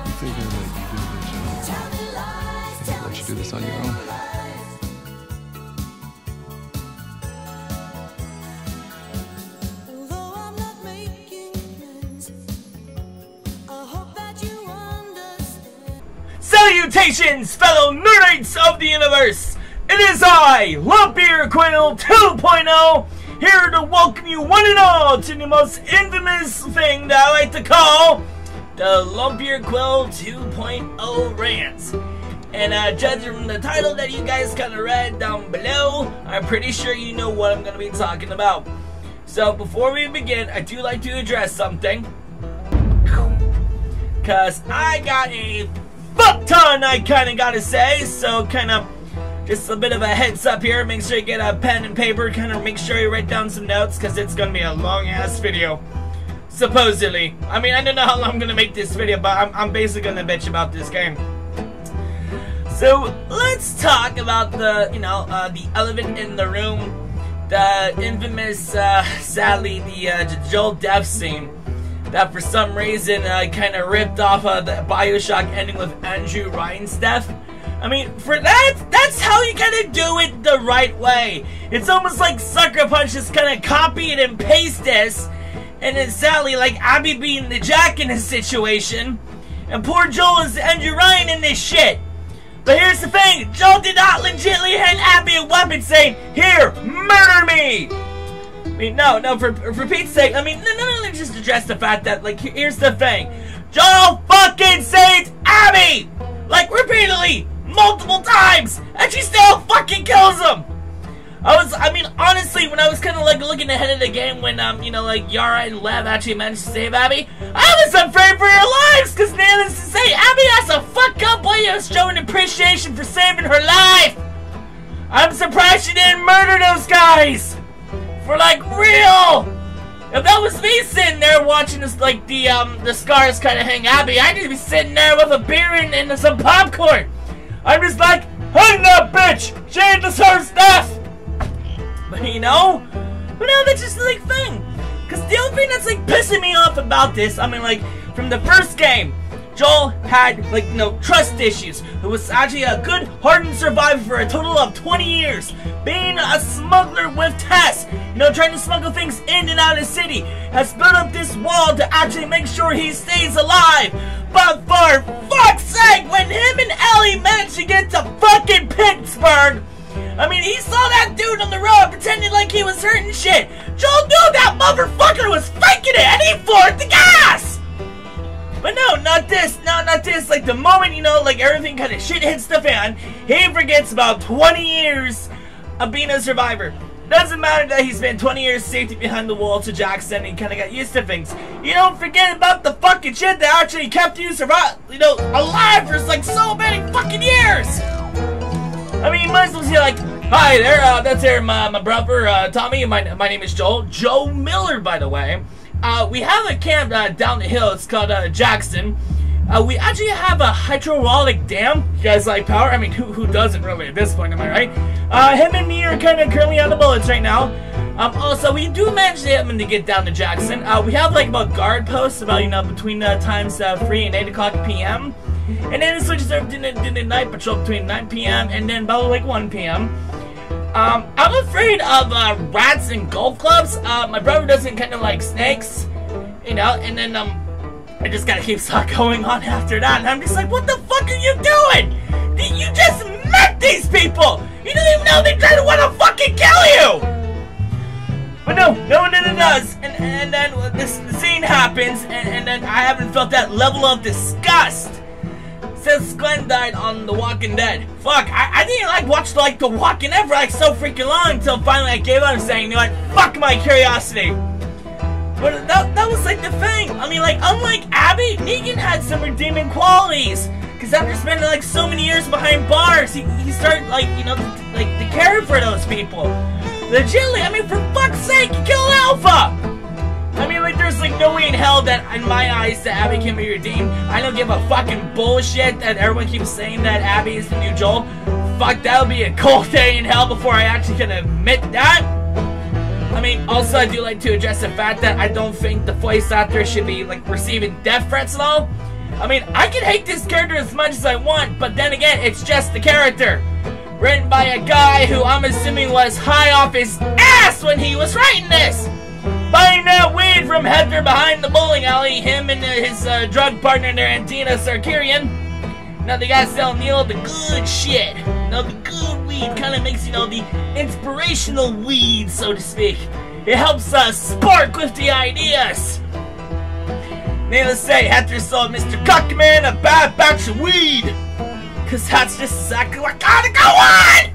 You figure like you do a good job. I'll let you do this on your own. Salutations, fellow nerds of the universe! It is I, Lumpier Quinnell 2.0, here to welcome you one and all to the most infamous thing that I like to call the Lumpier Quinnell 2.0 rant. And judging from the title that you guys kind of read down below, I'm pretty sure you know what I'm going to be talking about. So before we begin, I do like to address something, because I got a fuck ton I kinda gotta say, so kinda just a bit of a heads up here. Make sure you get a pen and paper, kinda make sure you write down some notes, because it's gonna be a long ass video. Supposedly. I mean, I don't know how long I'm gonna make this video, but I'm basically gonna bitch about this game. So let's talk about the, the elephant in the room, the infamous, sadly, the Joel death scene. That for some reason kind of ripped off the Bioshock ending with Andrew Ryan's death. I mean, for that's how you gotta do it the right way. It's almost like Sucker Punch just kind of copied and paste this, and then sadly, like Abby being the Jack in this situation, and poor Joel is Andrew Ryan in this shit. But here's the thing: Joel did not legitimately hand Abby a weapon, saying, "Here, murder me." I mean, no, for Pete's sake, I mean, no, let's just address the fact that, like, here's the thing. Joel fucking saves Abby! Like, repeatedly, multiple times, and she still fucking kills him! I mean, honestly, when I was kind of, like, looking ahead of the game when, like, Yara and Lev actually managed to save Abby, I was afraid for your lives, because needless to say, Abby has a fuck up way of showing appreciation for saving her life! I'm surprised she didn't murder those guys! For like real! If that was me sitting there watching this, like the scars kind of hang Abby, I'd just be sitting there with a beer and some popcorn. I'm just like, hang that bitch! She deserves death! But that's just the like thing. Cause the only thing that's like pissing me off about this, I mean, like from the first game, Joel had, like, trust issues. He was actually a good, hardened survivor for a total of 20 years. Being a smuggler with Tess, trying to smuggle things in and out of the city, has built up this wall to actually make sure he stays alive. But for fuck's sake, when him and Ellie managed to get to fucking Pittsburgh, I mean, he saw that dude on the road pretending like he was hurt and shit. Joel knew that motherfucker was faking it, and he floored the gas! But no, not this. Like, the moment, like, everything kind of shit hits the fan, he forgets about 20 years of being a survivor. Doesn't matter that he spent 20 years safety behind the wall to Jackson and he kind of got used to things. You don't forget about the fucking shit that actually kept you alive for, like, so many fucking years! I mean, you might as well say, like, hi there, that's my brother, Tommy, my name is Joel. Joe Miller, by the way. We have a camp down the hill. It's called Jackson. We actually have a hydraulic dam. You guys like power? I mean, who doesn't really at this point, am I right? Him and me are kind of currently on the bullets right now. Also, we do manage to get down to Jackson. We have like about guard posts about, between times 3 and 8 o'clock p.m. And then it switches over to the night patrol between 9 p.m. and then about like 1 p.m. I'm afraid of rats and golf clubs. My brother doesn't kind of like snakes, and then it just kind of keeps going on after that, and I'm just like, what the fuck are you doing? You just met these people! You don't even know they try to want to fucking kill you! But no one does, and then this scene happens, and then I haven't felt that level of disgust since Glenn died on The Walking Dead. Fuck, I didn't watch The Walking Dead for so freaking long until finally I gave up saying, you know what, fuck my curiosity. But that was like the thing. I mean, like, unlike Abby, Negan had some redeeming qualities. Cause after spending so many years behind bars, he started to care for those people. Legitimately, I mean, for fuck's sake, you killed Alpha! I mean, there's no way in hell that, in my eyes, that Abby can be redeemed. I don't give a fucking bullshit that everyone keeps saying that Abby is the new Joel. Fuck, that'll be a cold day in hell before I actually can admit that. I mean, also I do like to address the fact that I don't think the voice actor should be like receiving death threats and all. I mean, I can hate this character as much as I want, but then again, it's just the character. Written by a guy who I'm assuming was high off his ass when he was writing this. Buying that weed from Hector behind the bowling alley, him and his drug partner there, Antina Sarkarian. Now they gotta sell Neil the good shit. Now the good weed kind of makes, you know, the inspirational weed, so to speak. It helps us spark with the ideas. Needless to say, Hector sold Mr. Cuckman a bad batch of weed. Cause that's just exactly what gotta go on!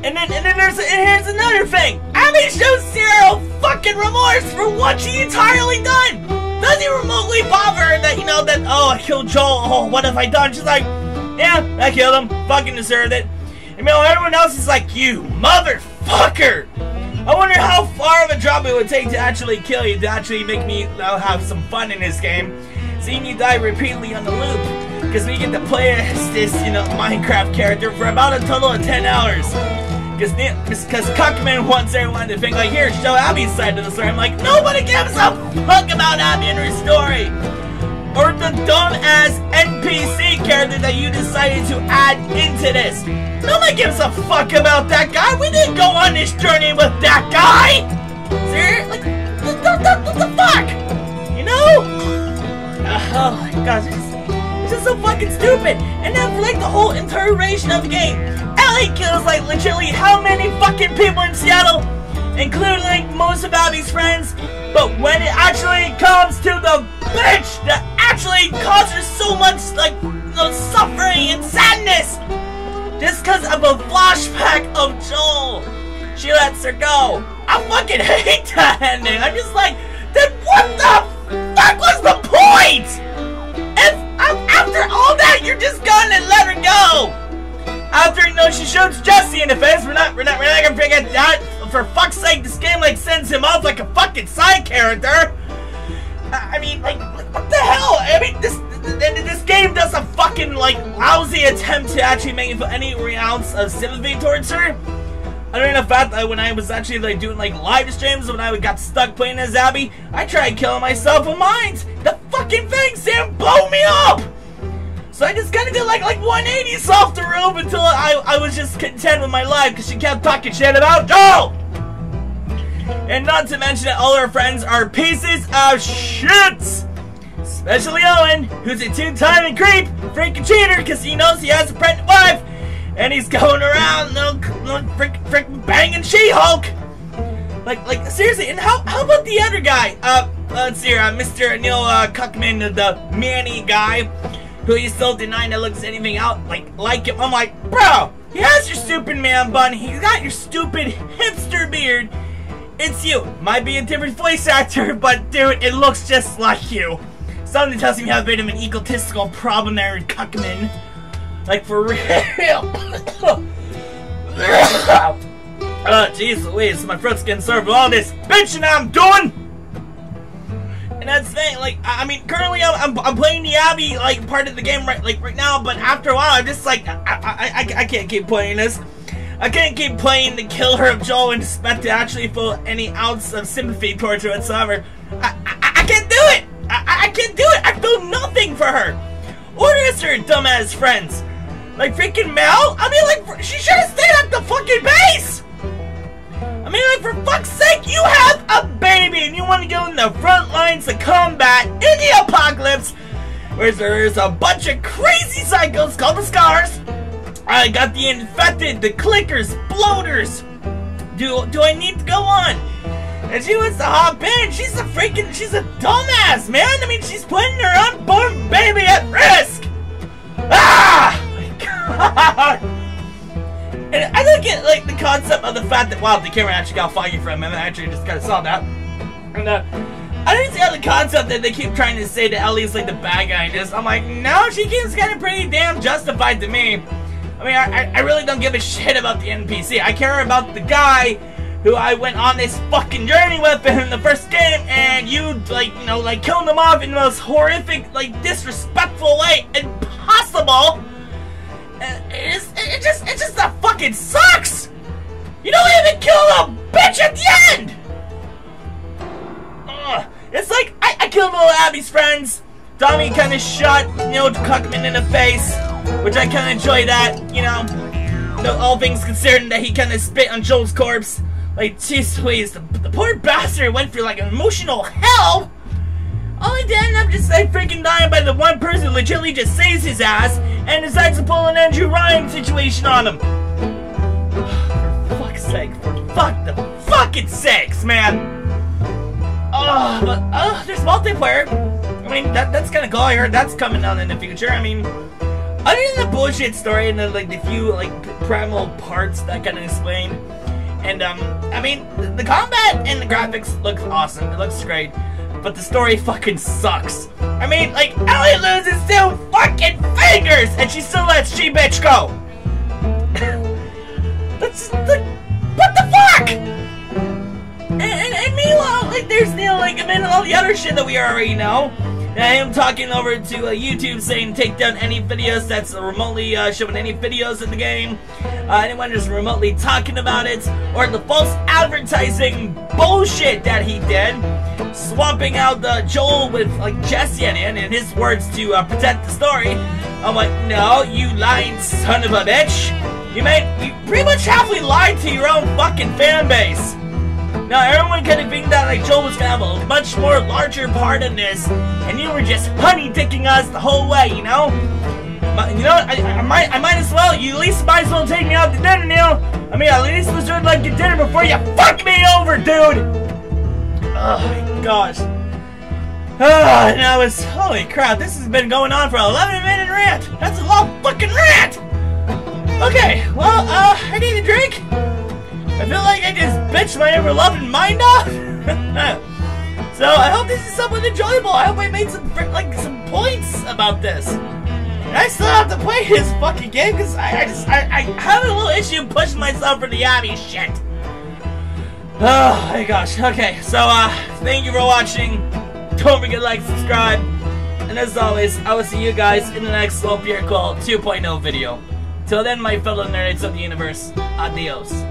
And then here's another thing. Abby shows zero fucking remorse for what she entirely done. Doesn't remotely bother that, you know, that, oh, I killed Joel, oh, what have I done? She's like, yeah, I killed him, fucking deserved it. And meanwhile, everyone else is like, you motherfucker! I wonder how far of a drop it would take to actually kill you, to actually make me have some fun in this game. Seeing you die repeatedly on the loop. Because we get to play as this, you know, Minecraft character for about a total of 10 hours. Because Cuckman wants everyone to think, like, here, show Abby's side of the story. I'm like, nobody gives a fuck about Abby and her story. Or the dumb-ass NPC character that you decided to add into this. Nobody gives a fuck about that guy. We didn't go on this journey with that guy. Seriously? Like, what the fuck? You know? Oh my gosh, it's just so fucking stupid. And then for like the whole iteration of the game, Ellie kills like legitimately how many fucking people in Seattle, including like most of Abby's friends. But when it actually comes to the bitch that actually causes so much like suffering and sadness, just because of a flashback of Joel, she lets her go. I fucking hate that ending. I'm just like, then what the fuck was the point? If after all that, you're just gonna let her go. After, you know, she shoots Jesse in the face, we're not gonna forget that. For fuck's sake, this game like sends him off like a fucking side character. I mean, like what the hell? I mean, this game does a fucking like lousy attempt to actually make any ounce of sympathy towards her. Other than the fact that when I was actually like doing like live streams, when I got stuck playing as Abby, I tried killing myself with mines. The fucking thing Sam blew me up. So I just kind of did like 180s off the roof until I was just content with my life because she kept talking shit about Joel. And not to mention that all her friends are pieces of shit. Especially Owen, who's a two-time creep, freaking cheater because he knows he has a pregnant wife. And he's going around, freaking banging She-Hulk. Like seriously. And how about the other guy? Let's see here, Mr. Neil Cuckman, the Manny guy, who he's still denying that looks anything out like him. I'm like, bro, he has your stupid man bun. He's got your stupid hipster beard. It's you. Might be a different voice actor, but dude, it looks just like you. Something tells me you have a bit of an egotistical problem there, Cuckman. Like, for real. Jeez Louise, my throat's getting served with all this bitching I'm doing. And that's the thing, like, I mean, currently I'm playing the Abby, like, part of the game right now, but after a while, I'm just like, I can't keep playing this. I can't keep playing the killer of Joel and expect to actually feel any ounce of sympathy towards her whatsoever. I can't do it! I can't do it! I feel nothing for her! Or is her dumbass friends? Like freaking Mel? I mean, like, she should have stayed at the fucking base! I mean, like, for fuck's sake, you have a baby and you want to go in the front lines of combat in the apocalypse where there's a bunch of crazy psychos called the Scars. I got the infected, the clickers, bloaters. Do I need to go on? And she wants to hop in. She's a dumbass, man. I mean, she's putting her unborn baby at risk. Ah! My God. And I don't get, like, the concept of the fact that, wow, the camera actually got foggy for a minute. I actually just kind of saw that. And, I don't see how the concept that they keep trying to say that Ellie's, like, the bad guy in this. I'm like, no, she keeps getting pretty damn justified to me. I mean, I really don't give a shit about the NPC. I care about the guy who I went on this fucking journey with in the first game, and you, like, you know, like, killed him off in the most horrific, like, disrespectful way impossible. It just that fucking sucks! You don't even kill the bitch at the end! Ugh. It's like, I killed all Abby's friends. Tommy kind of shot, Cuckman in the face, which I kind of enjoy that, all things considered that he kind of spit on Joel's corpse. Like, jeez Louise, the poor bastard went through, like, emotional hell! Only to end up just, like, freaking dying by the one person who legitimately just saves his ass and decides to pull an Andrew Ryan situation on him. For fuck's sake, for the fucking sakes, man! There's multiplayer. I mean, that's kind of cool. I heard that's coming down in the future. I mean, other than the bullshit story and the few, like, primal parts that kind of explain. And, I mean, the combat and the graphics looks awesome. It looks great. But the story fucking sucks. I mean, like, Ellie loses 2 fucking fingers and she still lets She-Bitch go. That's, like, what the fuck? And meanwhile, like, there's, all the other shit that we already know. And I am talking over to YouTube saying take down any videos that's remotely showing any videos in the game. Anyone just remotely talking about it. Or the false advertising bullshit that he did. Swapping out Joel with, like, Jesse in his words to protect the story. I'm like, no, you lying son of a bitch. You pretty much halfway lied to your own fucking fan base. Now, everyone kind of think that, like, Joel was gonna have a much more larger part in this, and you were just honey-dicking us the whole way, you know? But, you know, I might as well, you at least might as well take me out to dinner, Neil. I mean, at least deserve, like, your dinner before you fuck me over, dude! Oh, my gosh. And I was, holy crap, this has been going on for 11-minute rant. That's a long fucking rant! Okay, well, I need a drink. I feel like I just bitched my ever-loving mind off. So I hope this is somewhat enjoyable. I hope I made some points about this. And I still have to play this fucking game because I have a little issue pushing myself for the Abby shit. Oh my gosh. Okay, so thank you for watching. Don't forget to like, subscribe, and as always, I will see you guys in the next Slow Beer Call 2.0 video. Till then, my fellow nerds of the universe, adios.